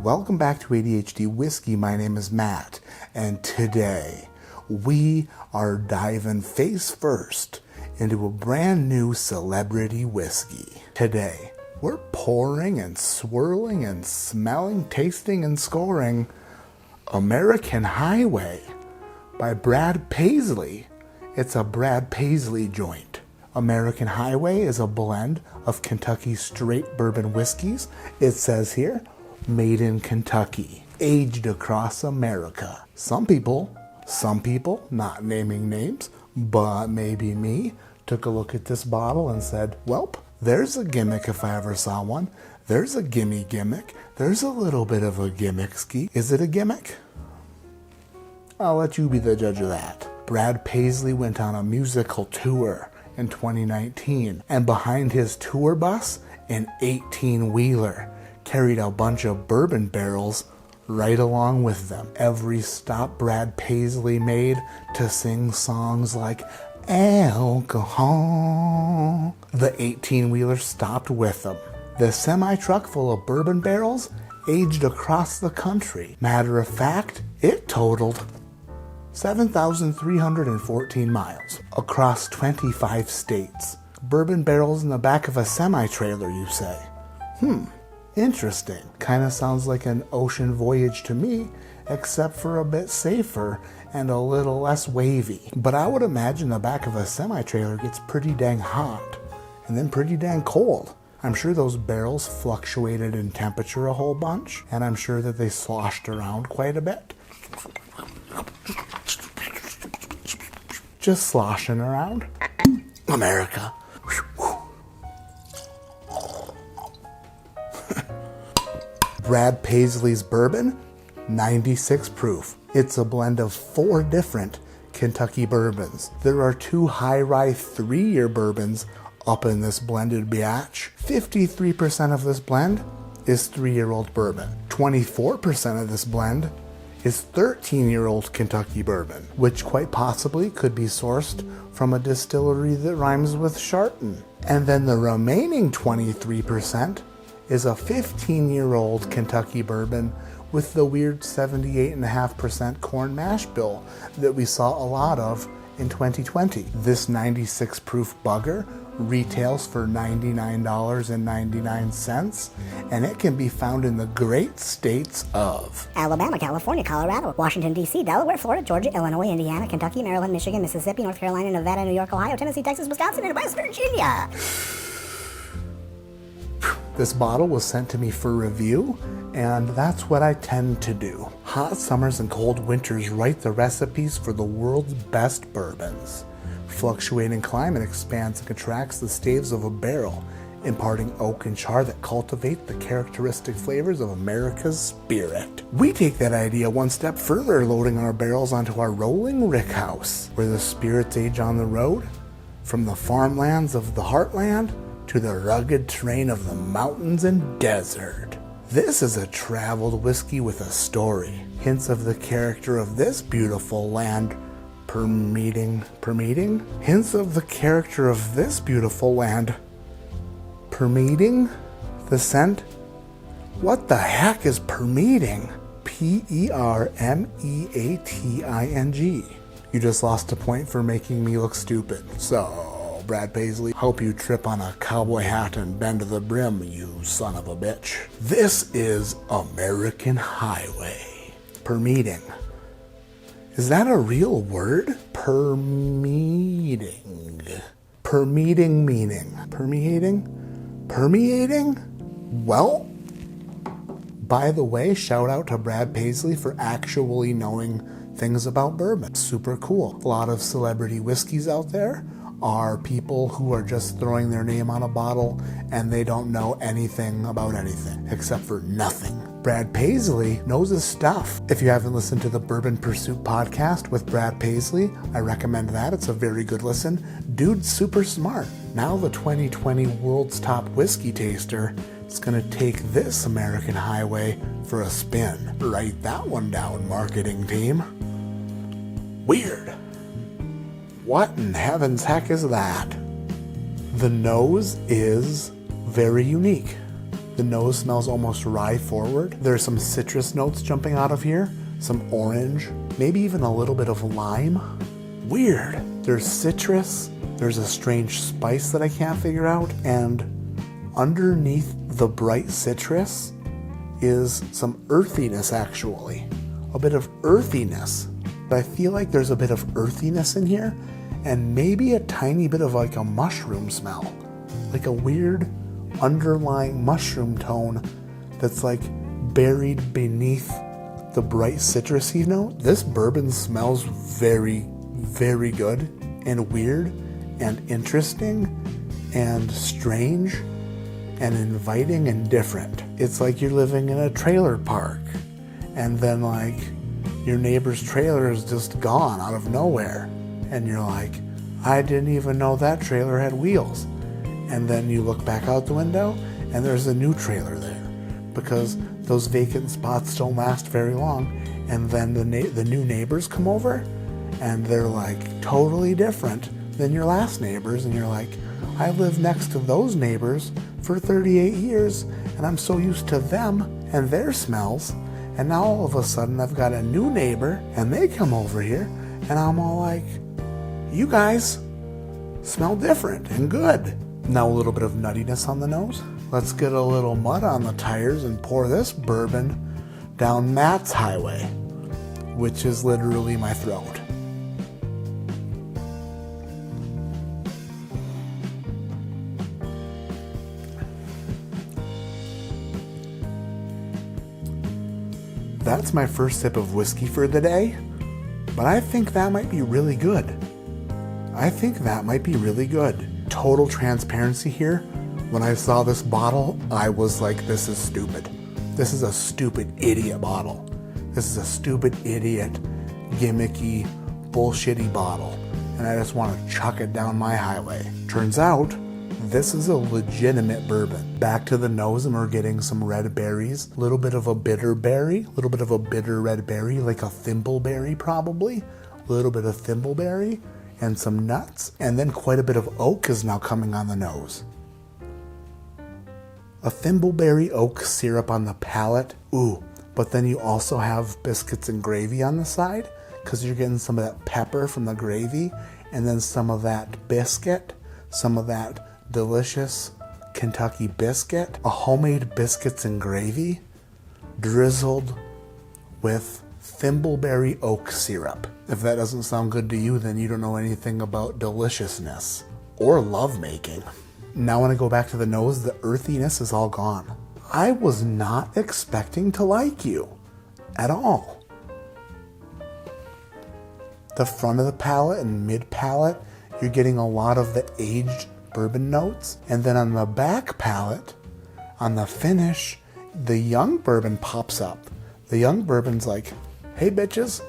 Welcome back to ADHD Whiskey. My name is Matt, and today we are diving face first into a brand new celebrity whiskey. Today, we're pouring and swirling and smelling, tasting and scoring American Highway by Brad Paisley. It's a Brad Paisley joint. American Highway is a blend of Kentucky straight bourbon whiskeys. It says here, made in Kentucky, aged across America. Some people, not naming names, but maybe me, took a look at this bottle and said, welp, there's a gimmick if I ever saw one. There's a gimmick. There's a little bit of a gimmick ski. Is it a gimmick? I'll let you be the judge of that. Brad Paisley went on a musical tour in 2019, and behind his tour bus, an 18-wheeler carried a bunch of bourbon barrels right along with them. Every stop Brad Paisley made to sing songs like alcohol, the 18-wheeler stopped with them. The semi-truck full of bourbon barrels aged across the country. Matter of fact, it totaled 7,314 miles across 25 states. Bourbon barrels in the back of a semi-trailer, you say? Interesting. Kind of sounds like an ocean voyage to me, except for a bit safer and a little less wavy. But I would imagine the back of a semi-trailer gets pretty dang hot and then pretty dang cold. I'm sure those barrels fluctuated in temperature a whole bunch, and I'm sure that they sloshed around quite a bit. Just sloshing around. America. Brad Paisley's bourbon, 96 proof. It's a blend of 4 different Kentucky bourbons. There are 2 high rye 3-year bourbons up in this blended batch. 53% of this blend is 3-year-old bourbon. 24% of this blend is 13-year-old Kentucky bourbon, which quite possibly could be sourced from a distillery that rhymes with Sharton. And then the remaining 23% is a 15-year-old Kentucky bourbon with the weird 78.5% corn mash bill that we saw a lot of in 2020. This 96 proof bugger retails for $99.99, and it can be found in the great states of Alabama, California, Colorado, Washington, D.C., Delaware, Florida, Georgia, Illinois, Indiana, Kentucky, Maryland, Michigan, Mississippi, North Carolina, Nevada, New York, Ohio, Tennessee, Texas, Wisconsin, and West Virginia. This bottle was sent to me for review, and that's what I tend to do. Hot summers and cold winters write the recipes for the world's best bourbons. Fluctuating climate expands and contracts the staves of a barrel, imparting oak and char that cultivate the characteristic flavors of America's spirit. We take that idea one step further, loading our barrels onto our rolling rickhouse, where the spirits age on the road, from the farmlands of the heartland to the rugged terrain of the mountains and desert. This is a traveled whiskey with a story. Hints of the character of this beautiful land permeating? Hints of the character of this beautiful land permeating the scent? What the heck is permeating? Permeating. You just lost a point for making me look stupid. So, Brad Paisley, hope you trip on a cowboy hat and bend to the brim, you son of a bitch. This is American Highway. Permeating. Is that a real word? Permeating. Permeating meaning. Permeating? Well, by the way, shout out to Brad Paisley for actually knowing things about bourbon. Super cool. A lot of celebrity whiskeys out there are people who are just throwing their name on a bottle and they don't know anything about anything except for nothing. Brad Paisley knows his stuff. If you haven't listened to the Bourbon Pursuit podcast with Brad Paisley, I recommend that. It's a very good listen. Dude's super smart. Now the 2020 world's top whiskey taster is going to take this American Highway for a spin. Write that one down, marketing team. Weird. What in heaven's heck is that? The nose is very unique. The nose smells almost rye forward. There's some citrus notes jumping out of here, some orange, maybe even a little bit of lime. Weird. There's citrus, there's a strange spice that I can't figure out, and underneath the bright citrus is some earthiness actually. A bit of earthiness. But I feel like there's a bit of earthiness in here, and maybe a tiny bit of like a mushroom smell. Like a weird underlying mushroom tone that's like buried beneath the bright citrusy note. This bourbon smells very, very good and weird and interesting and strange and inviting and different. It's like you're living in a trailer park and then like your neighbor's trailer is just gone out of nowhere and you're like, I didn't even know that trailer had wheels. And then you look back out the window and there's a new trailer there because those vacant spots don't last very long. And then the new neighbors come over and they're like totally different than your last neighbors. And you're like, I lived next to those neighbors for 38 years and I'm so used to them and their smells. And now all of a sudden I've got a new neighbor and they come over here and I'm all like, you guys smell different and good. Now a little bit of nuttiness on the nose. Let's get a little mud on the tires and pour this bourbon down Matt's highway, which is literally my throat. That's my first sip of whiskey for the day, but I think that might be really good. Total transparency here. When I saw this bottle, I was like, this is stupid. This is a stupid idiot bottle. This is a stupid idiot, gimmicky, bullshitty bottle. And I just want to chuck it down my highway. Turns out, this is a legitimate bourbon. Back to the nose and we're getting some red berries. A little bit of a bitter berry. A little bit of a bitter red berry, like a thimbleberry probably. A little bit of thimbleberry. And some nuts, and then quite a bit of oak is now coming on the nose. A thimbleberry oak syrup on the palate, ooh, but then you also have biscuits and gravy on the side, because you're getting some of that pepper from the gravy, and then some of that biscuit, some of that delicious Kentucky biscuit, a homemade biscuits and gravy, drizzled with thimbleberry oak syrup. If that doesn't sound good to you, then you don't know anything about deliciousness or lovemaking. Now when I go back to the nose, the earthiness is all gone. I was not expecting to like you at all. The front of the palate and mid palate, you're getting a lot of the aged bourbon notes. And then on the back palate, on the finish, the young bourbon pops up. The young bourbon's like, hey bitches,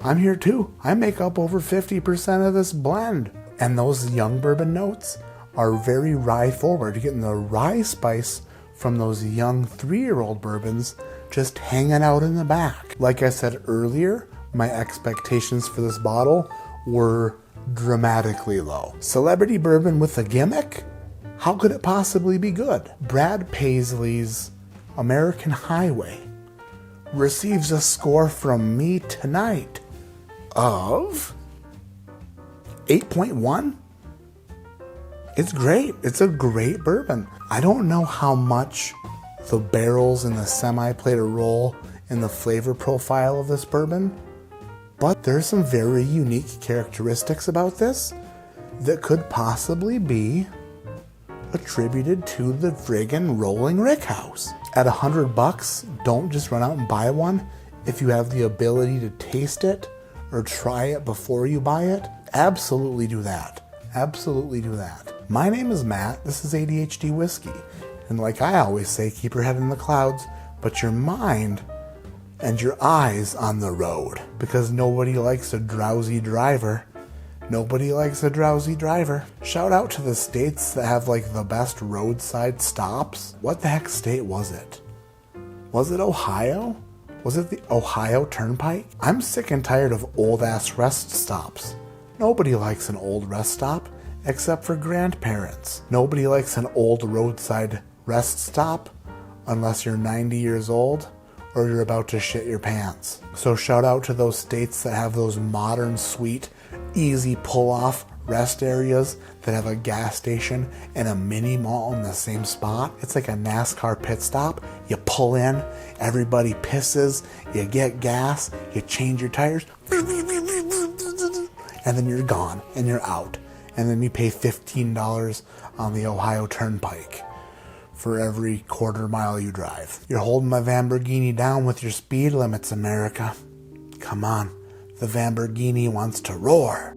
I'm here too. I make up over 50% of this blend. And those young bourbon notes are very rye forward. You're getting the rye spice from those young 3-year-old bourbons just hanging out in the back. Like I said earlier, my expectations for this bottle were dramatically low. Celebrity bourbon with a gimmick? How could it possibly be good? Brad Paisley's American Highway receives a score from me tonight of 8.1. It's great. It's a great bourbon. I don't know how much the barrels and the semi played a role in the flavor profile of this bourbon, but there's some very unique characteristics about this that could possibly be attributed to the friggin' Rolling Rick House. At $100, don't just run out and buy one. If you have the ability to taste it or try it before you buy it, absolutely do that. Absolutely do that. My name is Matt. This is ADHD Whiskey. And like I always say, keep your head in the clouds, but your mind and your eyes on the road. Because nobody likes a drowsy driver. Nobody likes a drowsy driver. Shout out to the states that have like the best roadside stops. What the heck state was it? Was it Ohio? Was it the Ohio Turnpike? I'm sick and tired of old ass rest stops. Nobody likes an old rest stop except for grandparents. Nobody likes an old roadside rest stop unless you're 90 years old or you're about to shit your pants. So shout out to those states that have those modern, sweet, easy pull-off rest areas that have a gas station and a mini mall in the same spot. It's like a NASCAR pit stop. You pull in, everybody pisses, you get gas, you change your tires, and then you're gone and you're out. And then you pay $15 on the Ohio Turnpike for every quarter mile you drive. You're holding my Lamborghini down with your speed limits, America. Come on, the Lamborghini wants to roar.